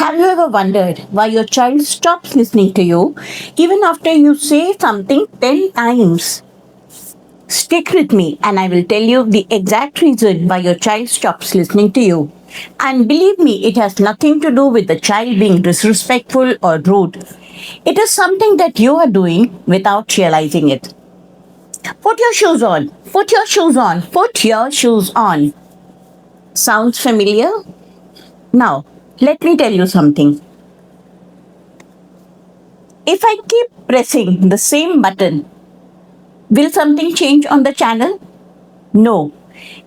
Have you ever wondered why your child stops listening to you even after you say something 10 times? Stick with me and I will tell you the exact reason why your child stops listening to you. And believe me, it has nothing to do with the child being disrespectful or rude. It is something that you are doing without realizing it. Put your shoes on. Put your shoes on. Put your shoes on. Sounds familiar? Now, let me tell you something. If I keep pressing the same button, will something change on the channel? No.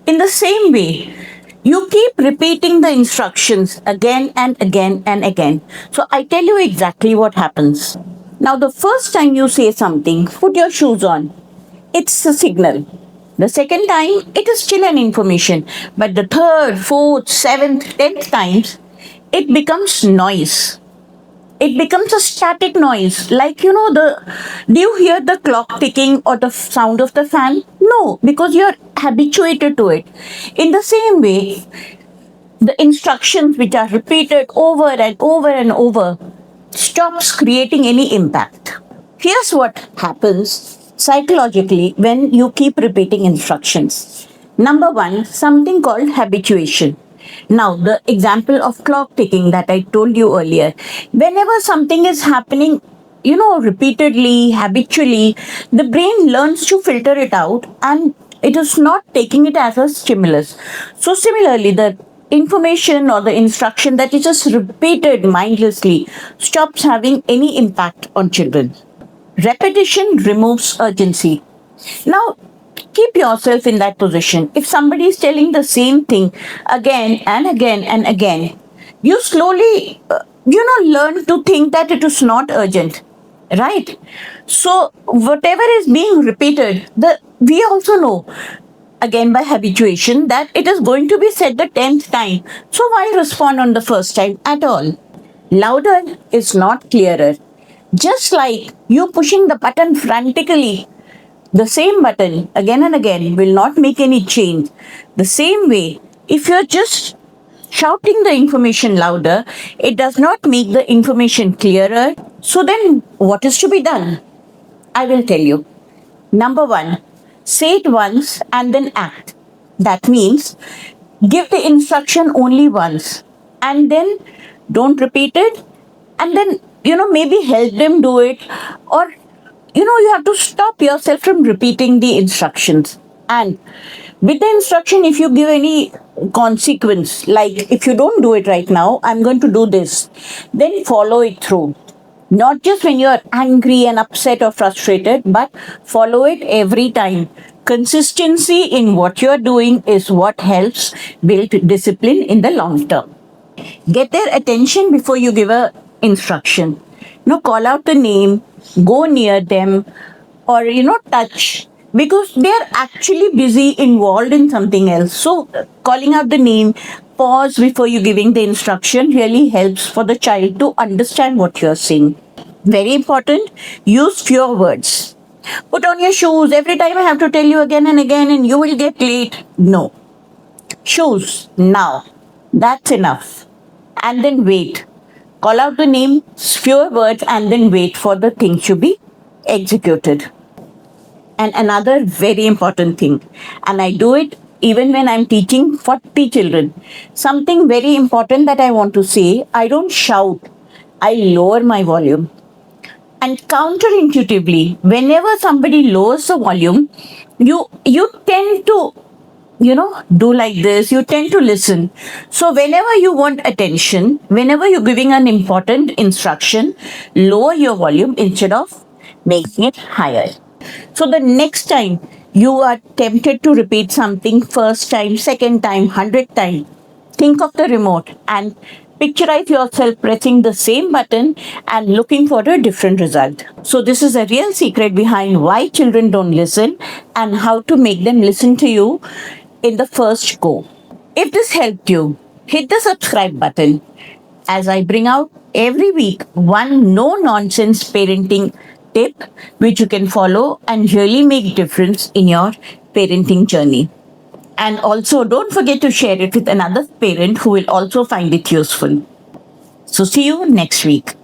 In the same way, you keep repeating the instructions again and again and again. So I tell you exactly what happens. Now, the first time you say something, put your shoes on, it's a signal. The second time, it is still an information. But the third, fourth, seventh, 10th times, it becomes noise. It becomes a static noise. Like, do you hear the clock ticking or the sound of the fan? No, because you're habituated to it. In the same way, the instructions which are repeated over and over and over stops creating any impact. Here's what happens psychologically when you keep repeating instructions. Number one, something called habituation. Now, the example of clock ticking that I told you earlier, whenever something is happening, repeatedly, habitually, the brain learns to filter it out and it is not taking it as a stimulus. So, similarly, the information or the instruction that is just repeated mindlessly stops having any impact on children. Repetition removes urgency. Now, keep yourself in that position. If somebody is telling the same thing again and again and again, you slowly, learn to think that it is not urgent, right? So, whatever is being repeated, we also know, again by habituation, that it is going to be said the 10th time. So, why respond on the first time at all? Louder is not clearer. Just like you pushing the button frantically, the same button again and again will not make any change. The same way, if you're just shouting the information louder, it does not make the information clearer. So then, what is to be done? I will tell you. Number one, say it once and then act. That means give the instruction only once and then don't repeat it, and then maybe help them do it, or you have to stop yourself from repeating the instructions. And with the instruction, if you give any consequence, like if you don't do it right now, I'm going to do this, then follow it through. Not just when you're angry and upset or frustrated, but follow it every time. Consistency in what you're doing is what helps build discipline in the long term. Get their attention before you give a instruction. Call out the name, go near them, or touch, because they are actually busy involved in something else. So calling out the name, pause before you giving the instruction really helps for the child to understand what you're saying. Very important, use fewer words. Put on your shoes. Every time I have to tell you again and again and you will get late. No. Shoes now. That's enough. And then wait. Call out the name, fewer words, and then wait for the thing to be executed. And another very important thing, and I do it even when I'm teaching 40 children, something very important that I want to say, I don't shout, I lower my volume. And counterintuitively, whenever somebody lowers the volume, you tend to do like this, you tend to listen. So whenever you want attention, whenever you're giving an important instruction, lower your volume instead of making it higher. So the next time you are tempted to repeat something first time, second time, 100th time, think of the remote and picturize yourself pressing the same button and looking for a different result. So this is a real secret behind why children don't listen and how to make them listen to you in the first go. If this helped you, hit the subscribe button as I bring out every week one no-nonsense parenting tip which you can follow and really make difference in your parenting journey. And also don't forget to share it with another parent who will also find it useful. So see you next week.